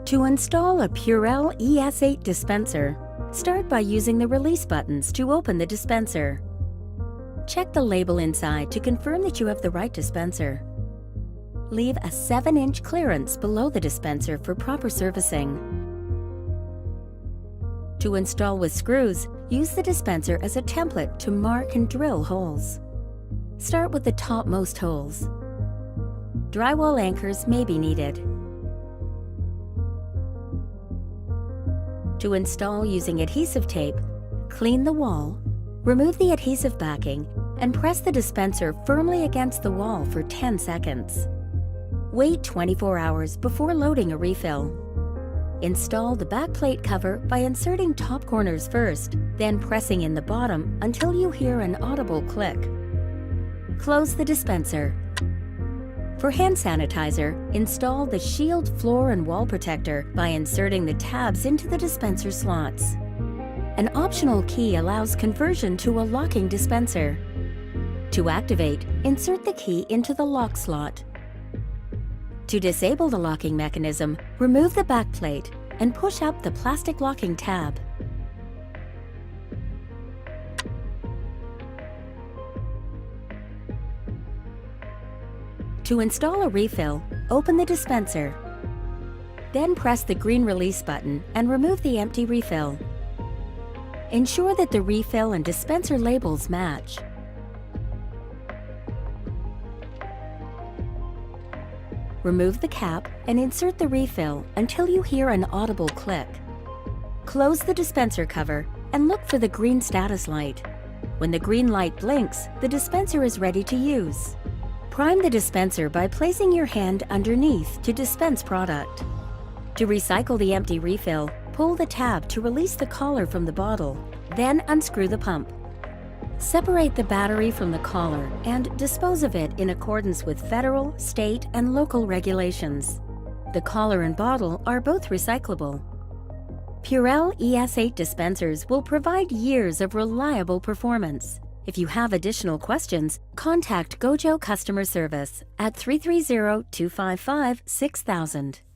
To install a PURELL ES8 dispenser, start by using the release buttons to open the dispenser. Check the label inside to confirm that you have the right dispenser. Leave a 7-inch clearance below the dispenser for proper servicing. To install with screws, use the dispenser as a template to mark and drill holes. Start with the topmost holes. Drywall anchors may be needed. To install using adhesive tape, clean the wall, remove the adhesive backing, and press the dispenser firmly against the wall for 10 seconds. Wait 24 hours before loading a refill. Install the backplate cover by inserting top corners first, then pressing in the bottom until you hear an audible click. Close the dispenser. For hand sanitizer, install the Shield floor and wall protector by inserting the tabs into the dispenser slots. An optional key allows conversion to a locking dispenser. To activate, insert the key into the lock slot. To disable the locking mechanism, remove the backplate and push up the plastic locking tab. To install a refill, open the dispenser. Then press the green release button and remove the empty refill. Ensure that the refill and dispenser labels match. Remove the cap and insert the refill until you hear an audible click. Close the dispenser cover and look for the green status light. When the green light blinks, the dispenser is ready to use. Prime the dispenser by placing your hand underneath to dispense product. To recycle the empty refill, pull the tab to release the collar from the bottle, then unscrew the pump. Separate the battery from the collar and dispose of it in accordance with federal, state, and local regulations. The collar and bottle are both recyclable. PURELL ES8 dispensers will provide years of reliable performance. If you have additional questions, contact GOJO Customer Service at 330-255-6000.